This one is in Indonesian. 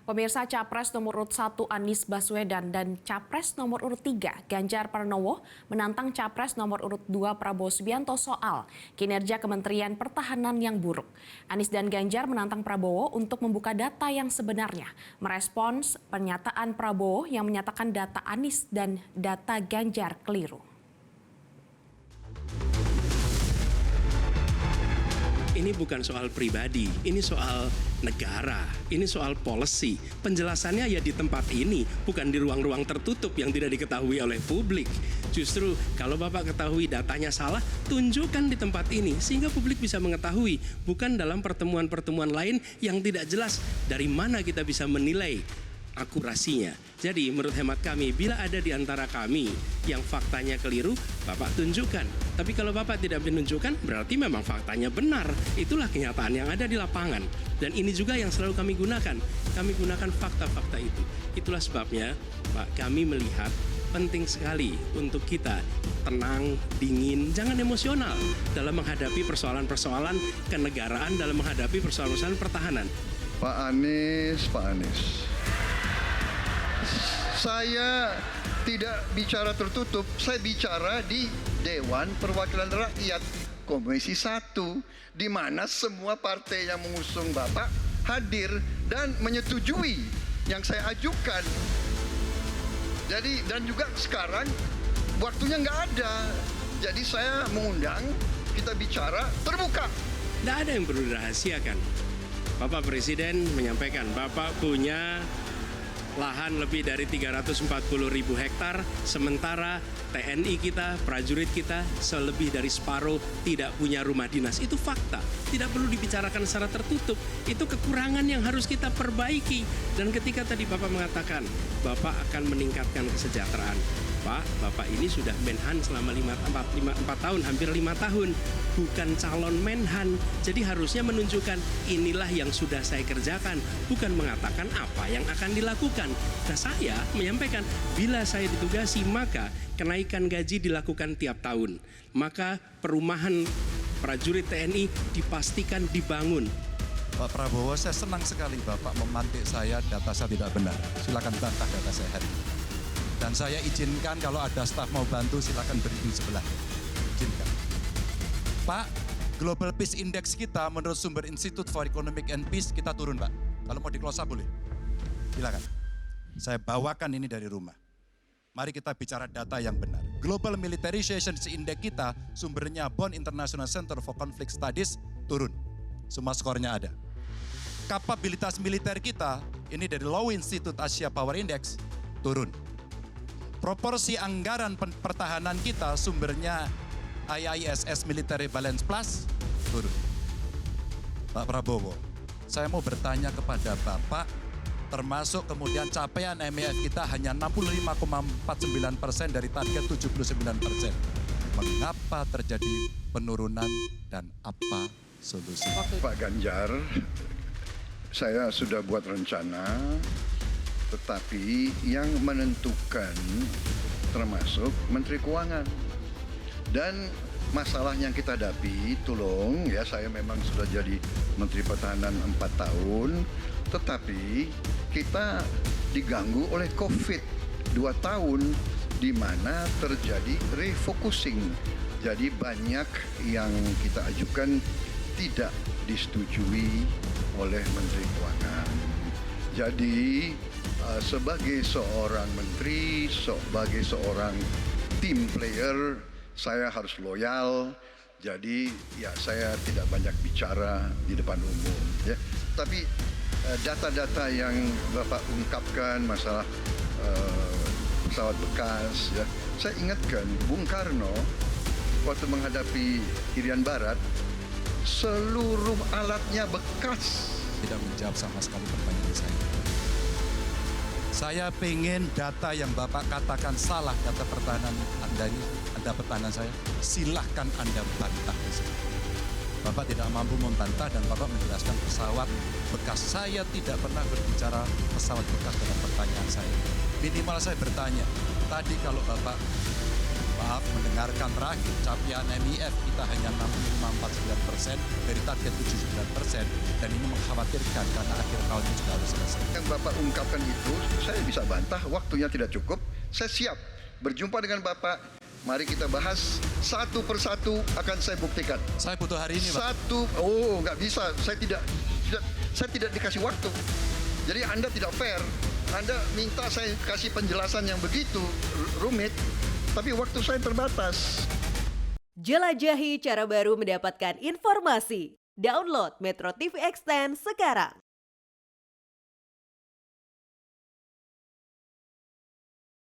Pemirsa, Capres nomor urut 1 Anies Baswedan dan Capres nomor urut 3 Ganjar Pranowo menantang Capres nomor urut 2 Prabowo Subianto soal kinerja Kementerian Pertahanan yang buruk. Anies dan Ganjar menantang Prabowo untuk membuka data yang sebenarnya, merespons pernyataan Prabowo yang menyatakan data Anies dan data Ganjar keliru. Ini bukan soal pribadi, ini soal negara, ini soal policy. Penjelasannya ya di tempat ini, bukan di ruang-ruang tertutup yang tidak diketahui oleh publik. Justru kalau Bapak ketahui datanya salah, tunjukkan di tempat ini sehingga publik bisa mengetahui, bukan dalam pertemuan-pertemuan lain yang tidak jelas dari mana kita bisa menilai akurasinya. Jadi menurut hemat kami, bila ada di antara kami yang faktanya keliru, Bapak tunjukkan. Tapi kalau Bapak tidak menunjukkan, berarti memang faktanya benar. Itulah kenyataan yang ada di lapangan. Dan ini juga yang selalu kami gunakan. Kami gunakan fakta-fakta itu. Itulah sebabnya, Pak, kami melihat penting sekali untuk kita tenang, dingin, jangan emosional dalam menghadapi persoalan-persoalan kenegaraan, dalam menghadapi persoalan-persoalan pertahanan. Pak Anies. Saya tidak bicara tertutup, saya bicara di Dewan Perwakilan Rakyat Komisi 1, di mana semua partai yang mengusung Bapak hadir dan menyetujui yang saya ajukan. Jadi, dan juga sekarang waktunya nggak ada, jadi saya mengundang kita bicara terbuka. Tidak ada yang perlu dirahasiakan. Bapak Presiden menyampaikan, Bapak punya lahan lebih dari 340.000 hektar, sementara TNI kita, prajurit kita, selebih dari separuh tidak punya rumah dinas. Itu fakta, tidak perlu dibicarakan secara tertutup. Itu kekurangan yang harus kita perbaiki. Dan ketika tadi Bapak mengatakan, Bapak akan meningkatkan kesejahteraan. Pak, Bapak ini sudah Menhan selama 4 tahun, hampir 5 tahun. Bukan calon Menhan. Jadi harusnya menunjukkan inilah yang sudah saya kerjakan. Bukan mengatakan apa yang akan dilakukan. Nah, saya menyampaikan, bila saya ditugasi, maka kenaikan gaji dilakukan tiap tahun. Maka perumahan prajurit TNI dipastikan dibangun. Pak Prabowo, saya senang sekali Bapak memantik saya, data saya tidak benar. Silakan bantah data saya hari ini. Dan saya izinkan kalau ada staf mau bantu, silakan berdiri sebelah. Izinkan. Pak, Global Peace Index kita menurut sumber Institute for Economic and Peace kita turun, Pak. Kalau mau di close up boleh. Silakan. Saya bawakan ini dari rumah. Mari kita bicara data yang benar. Global Militarization Index kita sumbernya Bonn International Center for Conflict Studies turun. Semua skornya ada. Kapabilitas militer kita, ini dari Law Institute Asia Power Index, turun. Proporsi anggaran pertahanan kita sumbernya IISS Military Balance Plus turun. Pak Prabowo, saya mau bertanya kepada Bapak, termasuk kemudian capaian MEF kita hanya 65,49% dari target 79%. Mengapa terjadi penurunan dan apa solusi? Pak Ganjar, saya sudah buat rencana, tetapi yang menentukan termasuk Menteri Keuangan. Dan masalah yang kita hadapi, tolong ya, saya memang sudah jadi Menteri Pertahanan 4 tahun, tetapi kita diganggu oleh COVID 2 tahun, di mana terjadi refocusing. Jadi banyak yang kita ajukan tidak disetujui oleh Menteri Keuangan. Jadi sebagai seorang menteri, sebagai seorang team player, saya harus loyal. Jadi ya saya tidak banyak bicara di depan umum. Ya. Tapi data-data yang Bapak ungkapkan masalah pesawat bekas, ya, saya ingatkan Bung Karno waktu menghadapi Irian Barat, seluruh alatnya bekas. Tidak menjawab sama sekali pertanyaan saya. Saya pengen data yang Bapak katakan salah, data pertahanan Anda ini, data pertahanan saya, silahkan Anda bantah di sini. Bapak tidak mampu membantah dan Bapak menjelaskan pesawat bekas. Saya tidak pernah berbicara pesawat bekas dalam pertanyaan saya. Minimal saya bertanya, tadi kalau Bapak maaf, mendengarkan terakhir capaian MIF kita hanya 65,49% dari target 79%, dan ini mengkhawatirkan karena akhir tahun ini juga harus selesai. Yang Bapak ungkapkan itu, saya bisa bantah, waktunya tidak cukup. Saya siap berjumpa dengan Bapak. Mari kita bahas satu persatu, akan saya buktikan. Saya butuh hari ini, Pak. Nggak bisa. Saya tidak dikasih waktu. Jadi Anda tidak fair. Anda minta saya kasih penjelasan yang begitu rumit, tapi waktu saya terbatas. Jelajahi cara baru mendapatkan informasi. Download Metro TV Extend sekarang.